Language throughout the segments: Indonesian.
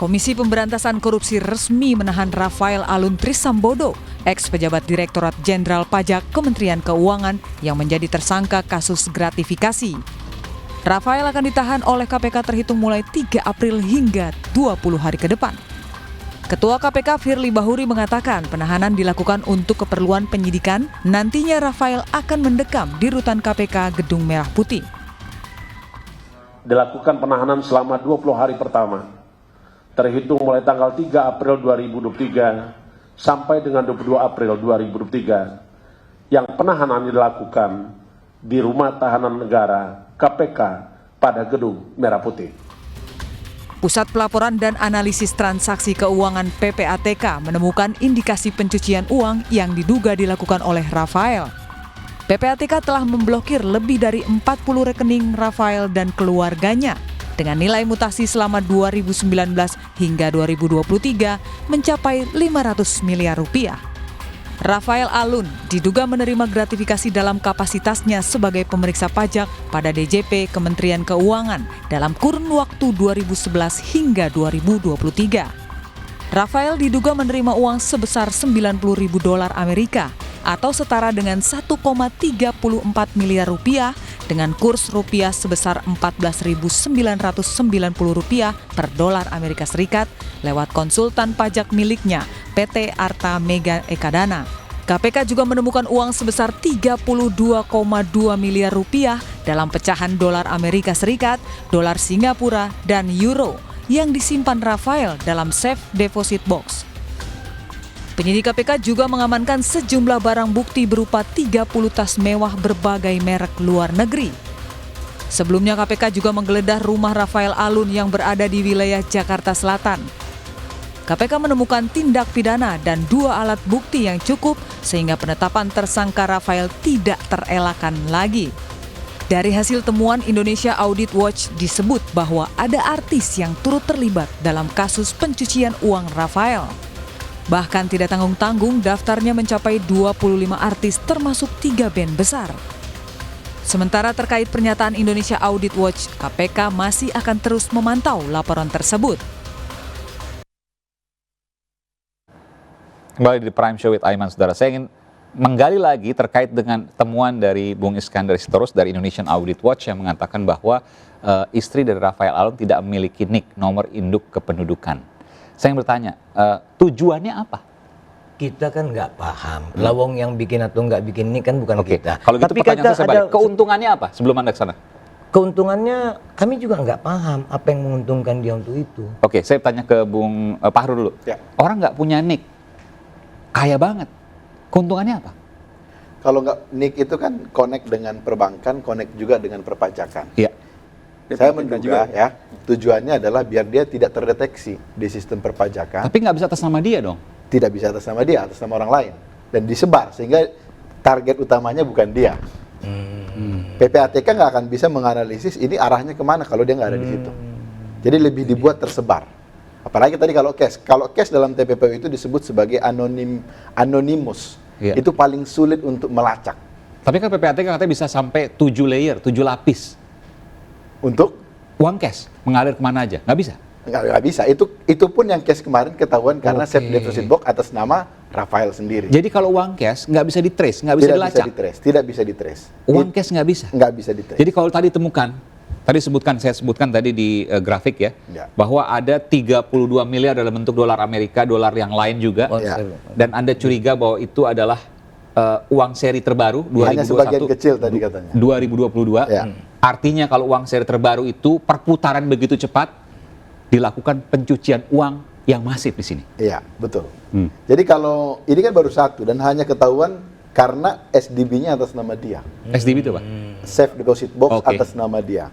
Komisi Pemberantasan Korupsi resmi menahan Rafael Alun Trisambodo, ex-pejabat Direktorat Jenderal Pajak Kementerian Keuangan yang menjadi tersangka kasus gratifikasi. Rafael akan ditahan oleh KPK terhitung mulai 3 April hingga 20 hari ke depan. Ketua KPK Firly Bahuri mengatakan penahanan dilakukan untuk keperluan penyidikan. Nantinya Rafael akan mendekam di rutan KPK Gedung Merah Putih. Dilakukan penahanan selama 20 hari pertama, terhitung mulai tanggal 3 April 2023 sampai dengan 22 April 2023, yang penahanan dilakukan di Rumah Tahanan Negara KPK pada Gedung Merah Putih. Pusat Pelaporan dan Analisis Transaksi Keuangan PPATK menemukan indikasi pencucian uang yang diduga dilakukan oleh Rafael. PPATK telah memblokir lebih dari 40 rekening Rafael dan keluarganya dengan nilai mutasi selama 2019 hingga 2023 mencapai 500 miliar rupiah. Rafael Alun diduga menerima gratifikasi dalam kapasitasnya sebagai pemeriksa pajak pada DJP Kementerian Keuangan dalam kurun waktu 2011 hingga 2023. Rafael diduga menerima uang sebesar $90.000 Amerika atau setara dengan 1,34 miliar rupiah dengan kurs rupiah sebesar Rp14.990 per dolar Amerika Serikat lewat konsultan pajak miliknya PT Arta Mega Ekadana. KPK juga menemukan uang sebesar 32,2 miliar rupiah dalam pecahan dolar Amerika Serikat, dolar Singapura, dan euro yang disimpan Rafael dalam safe deposit box. Penyidik KPK juga mengamankan sejumlah barang bukti berupa 30 tas mewah berbagai merek luar negeri. Sebelumnya KPK juga menggeledah rumah Rafael Alun yang berada di wilayah Jakarta Selatan. KPK menemukan tindak pidana dan 2 alat bukti yang cukup sehingga penetapan tersangka Rafael tidak terelakkan lagi. Dari hasil temuan Indonesia Audit Watch disebut bahwa ada artis yang turut terlibat dalam kasus pencucian uang Rafael. Bahkan tidak tanggung-tanggung daftarnya mencapai 25 artis termasuk 3 band besar. Sementara terkait pernyataan Indonesia Audit Watch, KPK masih akan terus memantau laporan tersebut. Kembali di Prime Show with Aiman, saudara. Saya ingin menggali lagi terkait dengan temuan dari Bung Iskandar Sitorus dari Indonesian Audit Watch yang mengatakan bahwa istri dari Rafael Alun tidak memiliki NIK, nomor induk kependudukan. Saya ingin bertanya, tujuannya apa? Kita kan nggak paham. Lawong yang bikin atau nggak bikin ini kan bukan kita. Kalau gitu pertanyaan saya balik, keuntungannya apa sebelum Anda ke sana? Keuntungannya kami juga nggak paham apa yang menguntungkan dia untuk itu. Oke, saya tanya ke Bung Pahru dulu. Ya. Orang nggak punya NIK, kaya banget. Keuntungannya apa? Kalau nggak NIK itu kan connect dengan perbankan, connect juga dengan perpajakan. Iya. Saya menduga ya, tujuannya adalah biar dia tidak terdeteksi di sistem perpajakan. Tapi nggak bisa atas nama dia dong? Tidak bisa atas nama dia, atas nama orang lain. Dan disebar, sehingga target utamanya bukan dia. PPATK nggak akan bisa menganalisis ini arahnya kemana kalau dia nggak ada di situ. Jadi lebih dibuat tersebar. Apalagi tadi kalau cash dalam TPPU itu disebut sebagai anonimus. Iya. Itu paling sulit untuk melacak. Tapi kan PPATK katanya bisa sampai 7 layer, 7 lapis. Untuk uang cash mengalir kemana aja? Nggak bisa? Nggak bisa. Itu pun yang cash kemarin ketahuan karena safe deposit box atas nama Rafael sendiri. Jadi kalau uang cash nggak bisa di-trace, nggak bisa dilacak? Tidak bisa di-trace. Uang cash nggak bisa? Nggak bisa di-trace. Jadi kalau tadi temukan, saya sebutkan tadi di grafik ya, bahwa ada 32 miliar dalam bentuk dolar Amerika, dolar yang lain juga, dan Anda curiga bahwa itu adalah uang seri terbaru 2021, hanya sebagian kecil tadi katanya. 2022. Ya. Artinya kalau uang seri terbaru itu perputaran begitu cepat, dilakukan pencucian uang yang masif di sini. Iya, betul. Jadi kalau ini kan baru satu dan hanya ketahuan karena SDB-nya atas nama dia. SDB itu Pak? Safe Deposit Box atas nama dia.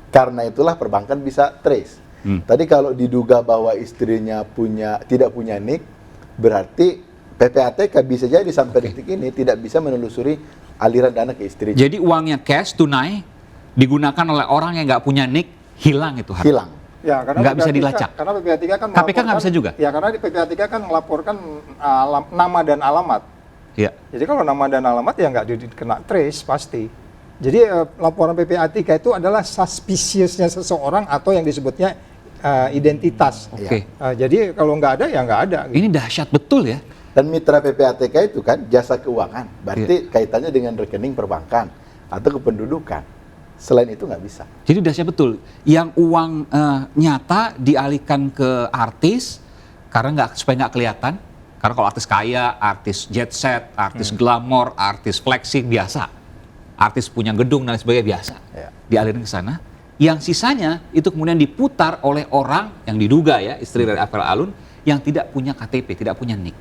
Karena itulah perbankan bisa trace. Tadi kalau diduga bahwa istrinya tidak punya NIK, berarti PPATK bisa jadi sampai detik ini tidak bisa menelusuri aliran dana ke istrinya. Jadi uangnya cash, tunai, digunakan oleh orang yang nggak punya NIK, hilang itu harta. Hilang. Ya, karena nggak bisa dilacak. Karena PPATK kan KPK nggak bisa juga. Ya, karena di PPATK kan melaporkan nama dan alamat. Ya. Jadi kalau nama dan alamat ya nggak kena trace pasti. Jadi laporan PPATK itu adalah suspiciousnya seseorang atau yang disebutnya identitas. Oke. Jadi kalau nggak ada ya nggak ada. Gitu. Ini dahsyat betul ya. Dan mitra PPATK itu kan jasa keuangan, berarti kaitannya dengan rekening perbankan atau kependudukan. Selain itu nggak bisa. Jadi dahsyat betul. Yang uang nyata dialihkan ke artis karena supaya nggak kelihatan. Karena kalau artis kaya, artis jet set, artis glamor, artis flexing biasa, artis punya gedung dan sebagainya biasa, dialirin ke sana. Yang sisanya itu kemudian diputar oleh orang yang diduga ya istri dari Rafael Alun yang tidak punya KTP, tidak punya NIK.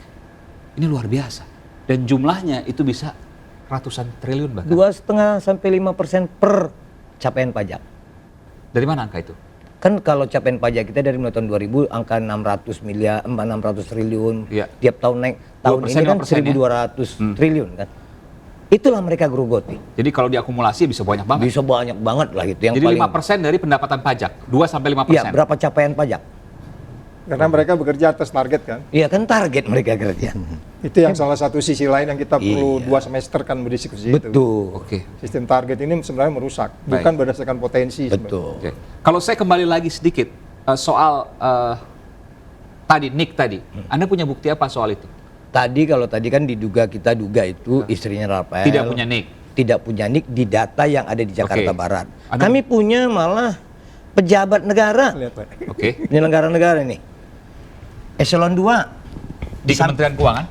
Ini luar biasa. Dan jumlahnya itu bisa ratusan triliun bahkan. 2,5-5% per capaian pajak. Dari mana angka itu? Kan kalau capaian pajak kita dari mulai tahun 2000 angka 600 miliar, 600 triliun. Iya. Tiap tahun naik. Tahun 2%, ini kan 5% ya? 1.200 triliun kan. Itulah mereka gerogoti. Jadi kalau diakumulasi bisa banyak banget. Bisa banyak banget lah itu yang Jadi paling. 5% dari pendapatan pajak, 2-5%. Iya, berapa capaian pajak? Karena mereka bekerja atas target kan. Iya kan target mereka kerja. Itu yang salah satu sisi lain yang kita perlu 2 semester kan berdiskusi itu. Betul. Oke. Sistem target ini sebenarnya merusak, Baik. bukan berdasarkan potensi. Betul. Oke. Kalau saya kembali lagi sedikit soal tadi Nick tadi, Anda punya bukti apa soal itu? Kalau tadi kan kita duga itu istrinya Rafael. Tidak punya NIK. Tidak punya NIK di data yang ada di Jakarta Oke. Barat. Ada- Kami punya malah pejabat negara. Lihat, Pak. Oke. Penyelenggara negara nih. Eselon 2. Di Kementerian Keuangan?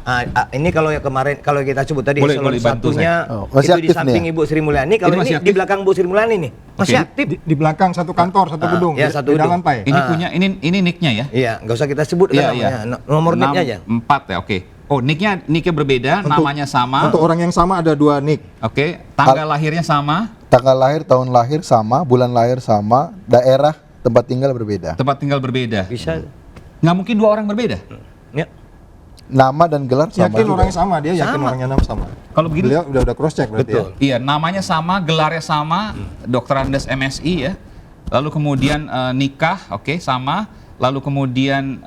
Ini kalau yang kemarin kalau kita sebut tadi Boleh eselon bantu satunya saya. Oh, masih itu di aktif samping nih ya? Ibu Sri Mulyani, kalau Ini masih ini aktif? di belakang Bu Sri Mulyani nih. Masih Oke. aktif. Di belakang satu kantor, satu gedung, ya, satu beda gedung. lantai. Ini punya ini nicknya ya? Iya, nggak usah kita sebut kan namanya. Nomor nicknya aja. 4 ya, oke. Oh, nicknya berbeda, namanya sama. Untuk orang yang sama ada 2 nick. Oke, tanggal lahirnya sama, Tanggal lahir, tahun lahir sama, bulan lahir sama, daerah tempat tinggal berbeda. tempat tinggal berbeda. Bisa. Nggak mungkin 2 orang berbeda. Ya. Nama dan gelar sama Yakin juga. orangnya sama, dia yakin Sama. orangnya sama. Kalau begini, Beliau udah cross check berarti Betul. ya. iya, namanya sama, gelarnya sama, Dr. Andes MSI ya. Lalu kemudian nikah, oke, sama. Lalu kemudian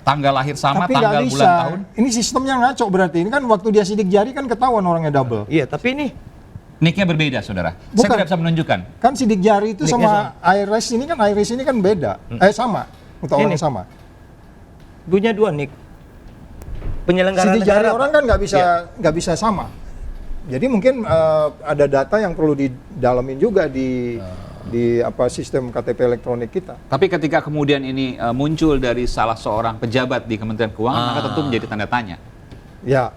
tanggal lahir sama, Tapi nggak tanggal bisa. bulan tahun. Ini sistemnya ngaco berarti. Ini kan waktu dia sidik jari kan ketahuan orangnya double. Iya, tapi ini Nicknya berbeda, saudara. Saya Bukan. tidak bisa menunjukkan. Kan sidik jari itu Nicknya sama iris ini kan beda. Sama. Untuk Ini. orang sama. punya 2 nick. Penyelenggara Sidik jari negara. orang kan nggak bisa sama. Jadi mungkin ada data yang perlu didalamin juga di sistem KTP elektronik kita. Tapi ketika kemudian ini muncul dari salah seorang pejabat di Kementerian Keuangan, maka tentu menjadi tanda tanya. Ya.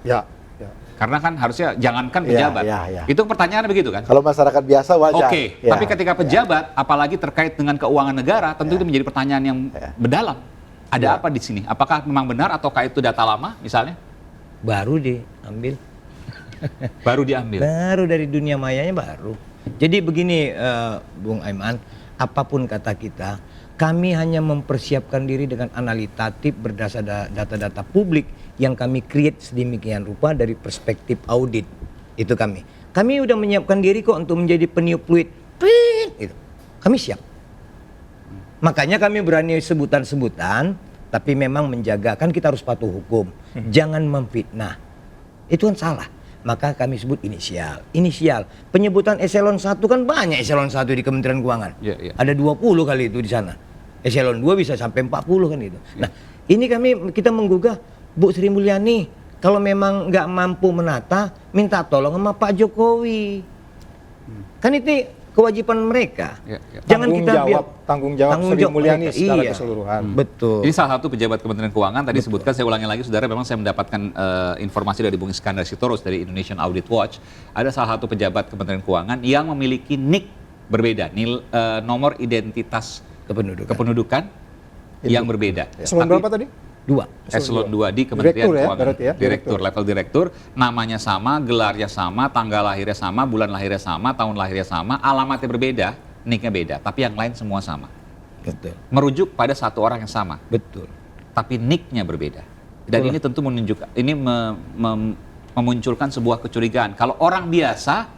Karena kan harusnya jangankan Ya, pejabat. ya. Itu pertanyaannya begitu kan? Kalau masyarakat biasa wajar. Oke, Ya. tapi ketika pejabat, apalagi terkait dengan keuangan negara, tentu itu menjadi pertanyaan yang mendalam. Ada apa di sini? Apakah memang benar ataukah itu data lama misalnya? Baru diambil. Baru diambil. Baru dari dunia mayanya baru. Jadi begini Bung Aiman, apapun kata kita, kami hanya mempersiapkan diri dengan analitatif berdasar data-data publik yang kami create sedemikian rupa dari perspektif audit. Itu kami. Kami udah menyiapkan diri kok untuk menjadi peniup fluid. Gitu. Kami siap. Makanya kami berani sebutan-sebutan, tapi memang menjaga, kan kita harus patuh hukum. Jangan memfitnah. Itu kan salah. Maka kami sebut inisial. Inisial. Penyebutan eselon 1 kan banyak eselon 1 di Kementerian Keuangan. Iya, iya. Ada 20 kali itu di sana. Eselon 2 bisa sampai 40 kan itu. Nah, ini kita menggugah Bu Sri Mulyani. Kalau memang nggak mampu menata, minta tolong sama Pak Jokowi. Kan itu kewajiban mereka. Ya, ya. Jangan kita tanggung jawab Sri Mulyani mereka. secara Iya. keseluruhan. Betul. Ini salah satu pejabat Kementerian Keuangan tadi sebutkan, saya ulangi lagi saudara, memang saya mendapatkan informasi dari Bung Iskandar Sitorus dari Indonesian Audit Watch. Ada salah satu pejabat Kementerian Keuangan yang memiliki NIK berbeda, nomor identitas kependudukan yang berbeda. Eselon berapa tadi? 2. Eselon 2 di Kementerian Direktur ya, Keuangan. berarti ya? Direktur, level direktur, namanya sama, gelarnya sama, tanggal lahirnya sama, bulan lahirnya sama, tahun lahirnya sama, alamatnya berbeda, NIK-nya beda, tapi yang lain semua sama. Betul. Merujuk pada satu orang yang sama, Betul. tapi NIK-nya berbeda. Dan ini tentu menunjukkan, ini memunculkan sebuah kecurigaan. Kalau orang biasa,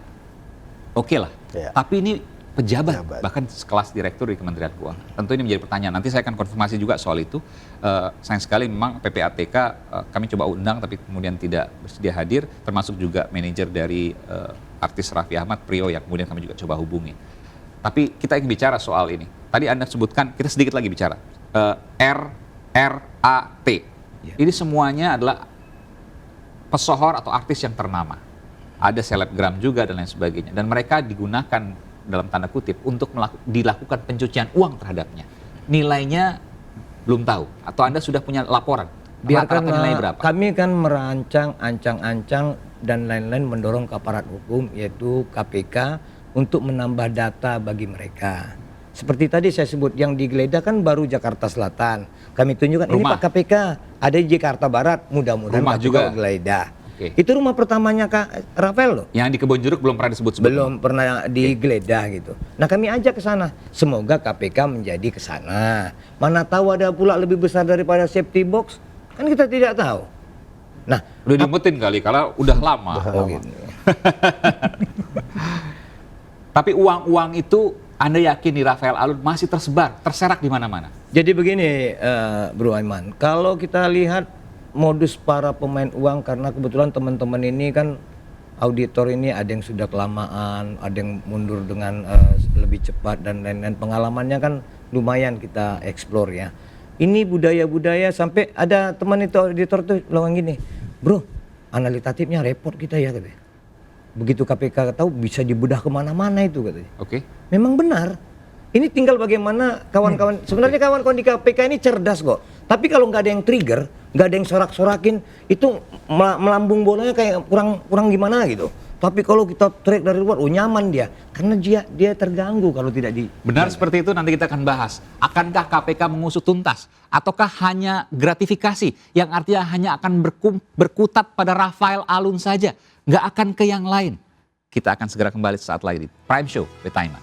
oke lah. Ya. Tapi ini pejabat, Pejabat. bahkan sekelas direktur di Kementerian Keuangan. Tentu ini menjadi pertanyaan. Nanti saya akan konfirmasi juga soal itu. Sayang sekali memang PPATK kami coba undang tapi kemudian tidak bersedia hadir, termasuk juga manajer dari artis Raffi Ahmad, Prio, yang kemudian kami juga coba hubungi. Tapi kita ingin bicara soal ini. Tadi Anda sebutkan, kita sedikit lagi bicara. RRAT. Ini semuanya adalah pesohor atau artis yang ternama. Ada selebgram juga dan lain sebagainya. Dan mereka digunakan dalam tanda kutip untuk dilakukan pencucian uang terhadapnya. Nilainya belum tahu. Atau Anda sudah punya laporan? Biarkan nilainya berapa? kami kan merancang, ancang-ancang dan lain-lain mendorong ke aparat hukum yaitu KPK untuk menambah data bagi mereka. Seperti tadi saya sebut yang digeledah kan baru Jakarta Selatan. Kami tunjukkan ini Pak KPK, ada di Jakarta Barat, mudah-mudahan Rumah KPK juga geledah. Oke. Itu rumah pertamanya Kak Rafael loh. Yang di Kebonjeruk belum pernah disebut-sebut. Belum pernah digeledah gitu. Nah kami ajak ke sana. Semoga KPK menjadi ke sana. Mana tahu ada pula lebih besar daripada safety box. Kan kita tidak tahu. Nah, Udah diumpetin kali, kalau udah lama. oh gitu. Tapi uang-uang itu Anda yakin di Rafael Alun masih tersebar, terserak di mana-mana? Jadi begini Bro Aiman, kalau kita lihat modus para pemain uang, karena kebetulan teman-teman ini kan auditor ini ada yang sudah kelamaan, ada yang mundur dengan lebih cepat dan lain-lain, pengalamannya kan lumayan kita explore ya. Ini budaya-budaya sampai ada teman itu auditor tuh bilang gini, bro analitatifnya repot kita ya katanya. Begitu KPK tahu bisa dibedah kemana-mana itu katanya. Oke. Memang benar. Ini tinggal bagaimana kawan-kawan, sebenarnya kawan-kawan di KPK ini cerdas kok. Tapi kalau nggak ada yang trigger, nggak ada yang sorak-sorakin, itu melambung bolanya kayak kurang gimana gitu. Tapi kalau kita track dari luar, oh nyaman dia. Karena dia terganggu kalau tidak di... Benar seperti itu, nanti kita akan bahas. Akankah KPK mengusut tuntas? Ataukah hanya gratifikasi yang artinya hanya akan berkutat pada Rafael Alun saja? Nggak akan ke yang lain? Kita akan segera kembali sesaat lagi di Prime Show with Aiman.